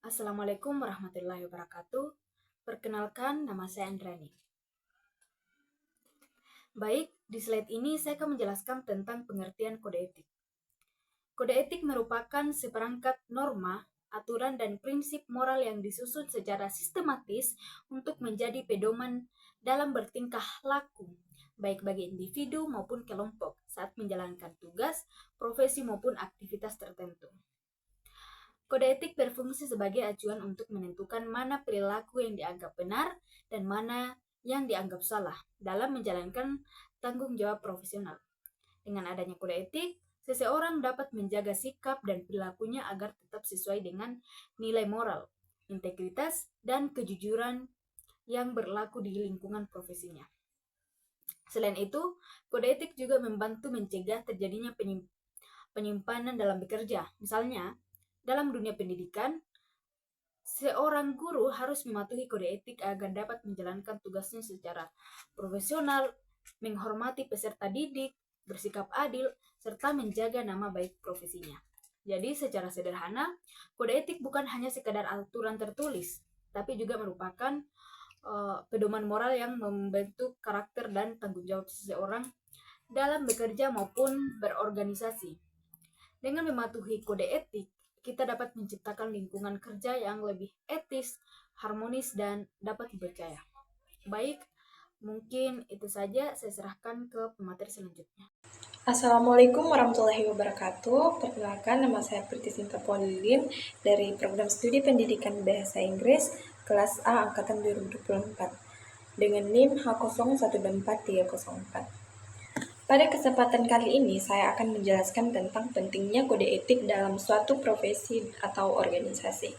Assalamualaikum warahmatullahi wabarakatuh. Perkenalkan, nama saya Andrani. Baik, di slide ini saya akan menjelaskan tentang pengertian kode etik. Kode etik merupakan seperangkat norma, aturan, dan prinsip moral yang disusun secara sistematis untuk menjadi pedoman dalam bertingkah laku, baik bagi individu maupun kelompok saat menjalankan tugas, profesi maupun aktivitas tertentu. Kode etik berfungsi sebagai acuan untuk menentukan mana perilaku yang dianggap benar dan mana yang dianggap salah dalam menjalankan tanggung jawab profesional. Dengan adanya kode etik, seseorang dapat menjaga sikap dan perilakunya agar tetap sesuai dengan nilai moral, integritas, dan kejujuran yang berlaku di lingkungan profesinya. Selain itu, kode etik juga membantu mencegah terjadinya penyimpanan dalam bekerja. Misalnya, dalam dunia pendidikan, seorang guru harus mematuhi kode etik agar dapat menjalankan tugasnya secara profesional, menghormati peserta didik, bersikap adil, serta menjaga nama baik profesinya. Jadi secara sederhana, kode etik bukan hanya sekadar aturan tertulis, tapi juga merupakan pedoman moral yang membentuk karakter dan tanggung jawab seseorang dalam bekerja maupun berorganisasi. Dengan mematuhi kode etik, kita dapat menciptakan lingkungan kerja yang lebih etis, harmonis, dan dapat dipercaya. Baik, mungkin itu saja. Saya serahkan ke pemateri selanjutnya. Assalamualaikum warahmatullahi wabarakatuh. Perkenalkan, nama saya Priti Sinta Polilin dari Program Studi Pendidikan Bahasa Inggris kelas A Angkatan 2024 dengan NIM H012434. Pada kesempatan kali ini, saya akan menjelaskan tentang pentingnya kode etik dalam suatu profesi atau organisasi.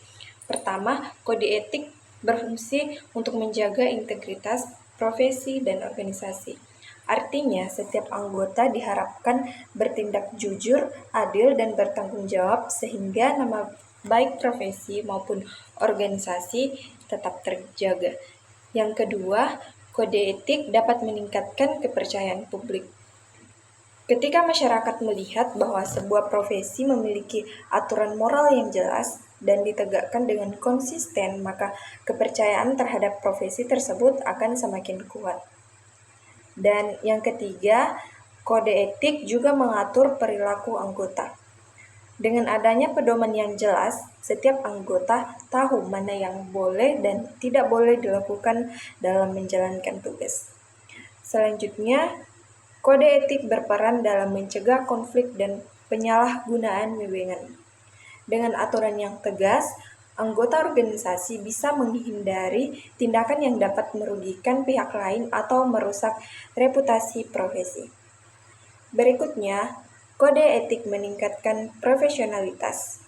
Pertama, kode etik berfungsi untuk menjaga integritas profesi dan organisasi. Artinya, setiap anggota diharapkan bertindak jujur, adil, dan bertanggung jawab sehingga nama baik profesi maupun organisasi tetap terjaga. Yang kedua, kode etik dapat meningkatkan kepercayaan publik. Ketika masyarakat melihat bahwa sebuah profesi memiliki aturan moral yang jelas dan ditegakkan dengan konsisten, maka kepercayaan terhadap profesi tersebut akan semakin kuat. Dan yang ketiga, kode etik juga mengatur perilaku anggota. Dengan adanya pedoman yang jelas, setiap anggota tahu mana yang boleh dan tidak boleh dilakukan dalam menjalankan tugas. Selanjutnya, kode etik berperan dalam mencegah konflik dan penyalahgunaan wewenang. Dengan aturan yang tegas, anggota organisasi bisa menghindari tindakan yang dapat merugikan pihak lain atau merusak reputasi profesi. Berikutnya, kode etik meningkatkan profesionalitas.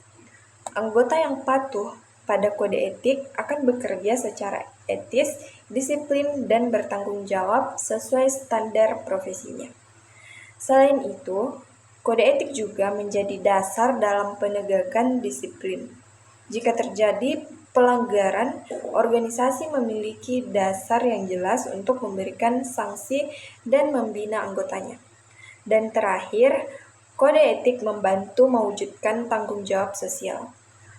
Anggota yang patuh pada kode etik akan bekerja secara etis, disiplin, dan bertanggung jawab sesuai standar profesinya. Selain itu, kode etik juga menjadi dasar dalam penegakan disiplin. Jika terjadi pelanggaran, organisasi memiliki dasar yang jelas untuk memberikan sanksi dan membina anggotanya. Dan terakhir, kode etik membantu mewujudkan tanggung jawab sosial.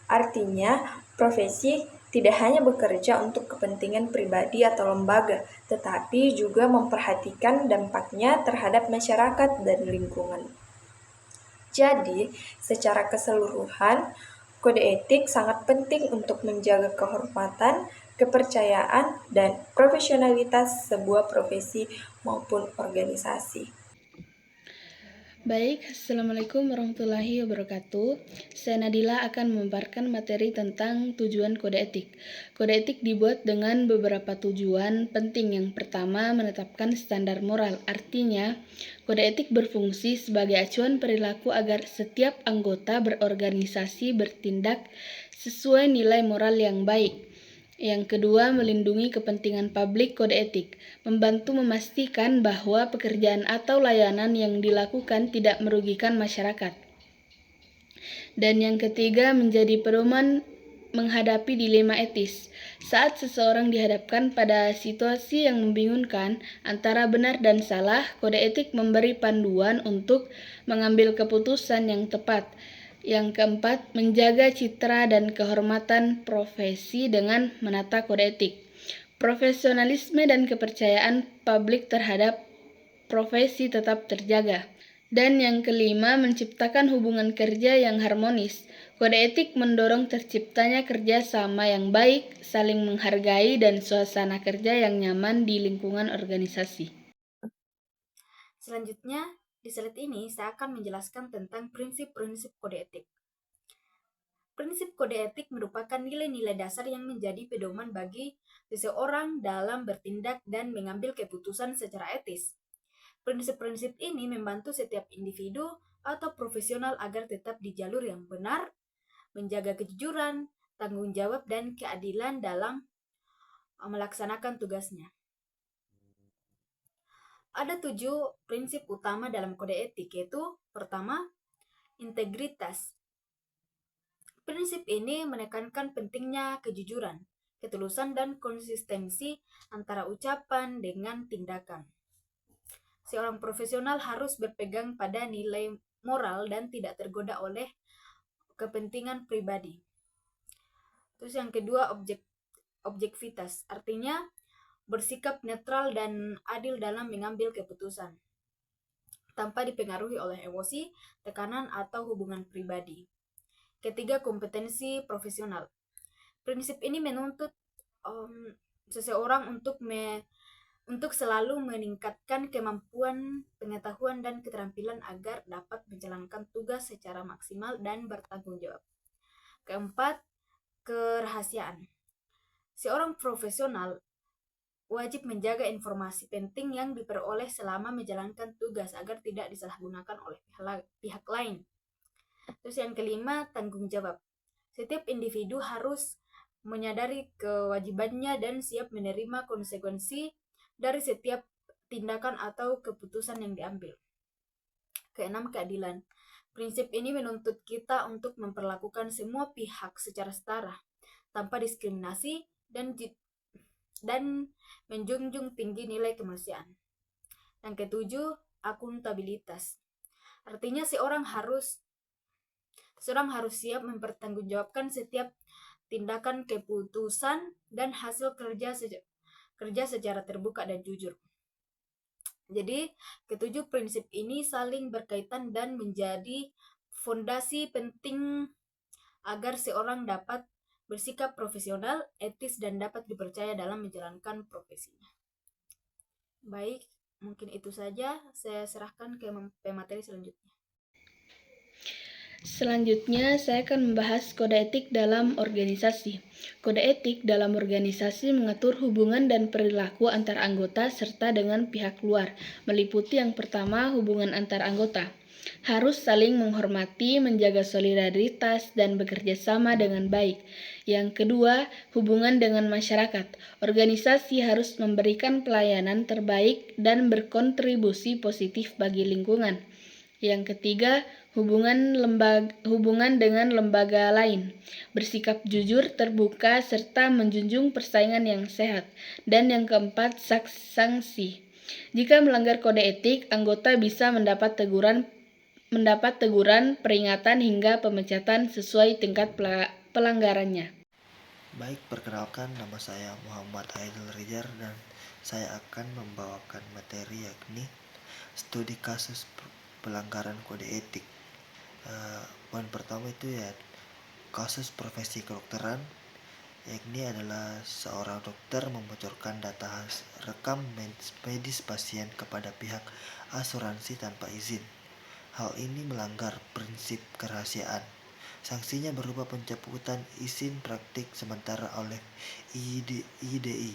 Artinya, profesi tidak hanya bekerja untuk kepentingan pribadi atau lembaga, tetapi juga memperhatikan dampaknya terhadap masyarakat dan lingkungan. Jadi, secara keseluruhan, kode etik sangat penting untuk menjaga kehormatan, kepercayaan, dan profesionalitas sebuah profesi maupun organisasi. Baik, Assalamualaikum warahmatullahi wabarakatuh. Saya Nadila akan memaparkan materi tentang tujuan kode etik. Kode etik dibuat dengan beberapa tujuan penting. Yang pertama, menetapkan standar moral. Artinya, kode etik berfungsi sebagai acuan perilaku agar setiap anggota berorganisasi bertindak sesuai nilai moral yang baik. Yang kedua, melindungi kepentingan publik. Kode etik membantu memastikan bahwa pekerjaan atau layanan yang dilakukan tidak merugikan masyarakat. Dan yang ketiga, menjadi pedoman menghadapi dilema etis. Saat seseorang dihadapkan pada situasi yang membingungkan antara benar dan salah, kode etik memberi panduan untuk mengambil keputusan yang tepat. Yang keempat, menjaga citra dan kehormatan profesi dengan menata kode etik. Profesionalisme dan kepercayaan publik terhadap profesi tetap terjaga. Dan yang kelima, menciptakan hubungan kerja yang harmonis. Kode etik mendorong terciptanya kerja sama yang baik, saling menghargai, dan suasana kerja yang nyaman di lingkungan organisasi. Selanjutnya, di slide ini saya akan menjelaskan tentang prinsip-prinsip kode etik. Prinsip kode etik merupakan nilai-nilai dasar yang menjadi pedoman bagi seseorang dalam bertindak dan mengambil keputusan secara etis. Prinsip-prinsip ini membantu setiap individu atau profesional agar tetap di jalur yang benar, menjaga kejujuran, tanggung jawab, dan keadilan dalam melaksanakan tugasnya. Ada 7 prinsip utama dalam kode etik, yaitu pertama, integritas. Prinsip ini menekankan pentingnya kejujuran, ketulusan, dan konsistensi antara ucapan dengan tindakan. Seorang profesional harus berpegang pada nilai moral dan tidak tergoda oleh kepentingan pribadi. Terus yang kedua, objektivitas. Artinya bersikap netral dan adil dalam mengambil keputusan, tanpa dipengaruhi oleh emosi, tekanan, atau hubungan pribadi. Ketiga, kompetensi profesional. Prinsip ini menuntut seseorang untuk selalu meningkatkan kemampuan, pengetahuan, dan keterampilan agar dapat menjalankan tugas secara maksimal dan bertanggung jawab. Keempat, kerahasiaan. Seorang profesional wajib menjaga informasi penting yang diperoleh selama menjalankan tugas agar tidak disalahgunakan oleh pihak lain. Terus yang kelima, tanggung jawab. Setiap individu harus menyadari kewajibannya dan siap menerima konsekuensi dari setiap tindakan atau keputusan yang diambil. Keenam, keadilan. Prinsip ini menuntut kita untuk memperlakukan semua pihak secara setara, tanpa diskriminasi, dan menjunjung tinggi nilai kemanusiaan. Yang ketujuh, akuntabilitas. Artinya seorang harus siap mempertanggungjawabkan setiap tindakan, keputusan, dan hasil kerja secara terbuka dan jujur. Jadi, ketujuh prinsip ini saling berkaitan dan menjadi fondasi penting agar seorang dapat bersikap profesional, etis, dan dapat dipercaya dalam menjalankan profesinya. Baik, mungkin itu saja. Saya serahkan ke pemateri selanjutnya. Selanjutnya, saya akan membahas kode etik dalam organisasi. Kode etik dalam organisasi mengatur hubungan dan perilaku antar anggota serta dengan pihak luar, meliputi yang pertama, hubungan antar anggota. Harus saling menghormati, menjaga solidaritas, dan bekerja sama dengan baik. Yang kedua, hubungan dengan masyarakat. Organisasi harus memberikan pelayanan terbaik dan berkontribusi positif bagi lingkungan. Yang ketiga, hubungan dengan lembaga lain, bersikap jujur, terbuka, serta menjunjung persaingan yang sehat. Dan yang keempat, sanksi. Jika melanggar kode etik, anggota bisa mendapat teguran, peringatan, hingga pemecatan sesuai tingkat pelanggarannya. Baik, perkenalkan, nama saya Muhammad Aidil Rijar dan saya akan membawakan materi yakni studi kasus pelanggaran kode etik. Poin pertama itu ya kasus profesi kedokteran, yakni adalah seorang dokter membocorkan data rekam medis pasien kepada pihak asuransi tanpa izin. Hal ini melanggar prinsip kerahasiaan. Sanksinya berupa pencabutan izin praktik sementara oleh IDI.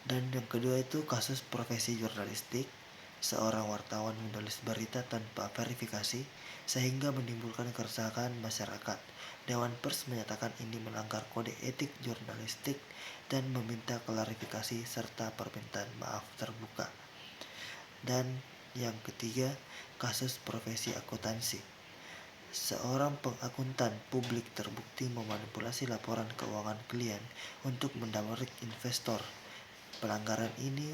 Dan yang kedua itu kasus profesi jurnalistik. Seorang wartawan menulis berita tanpa verifikasi sehingga menimbulkan keresahan masyarakat. Dewan Pers menyatakan ini melanggar kode etik jurnalistik dan meminta klarifikasi serta permintaan maaf terbuka. Dan yang ketiga, kasus profesi akuntansi. Seorang pengakuntan publik terbukti memanipulasi laporan keuangan klien untuk mendapatkan investor. Pelanggaran ini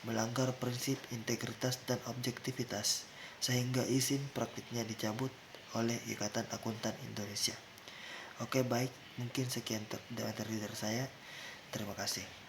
melanggar prinsip integritas dan objektivitas, sehingga izin praktiknya dicabut oleh Ikatan Akuntan Indonesia. Oke, baik, mungkin sekian materi dari saya. Terima kasih.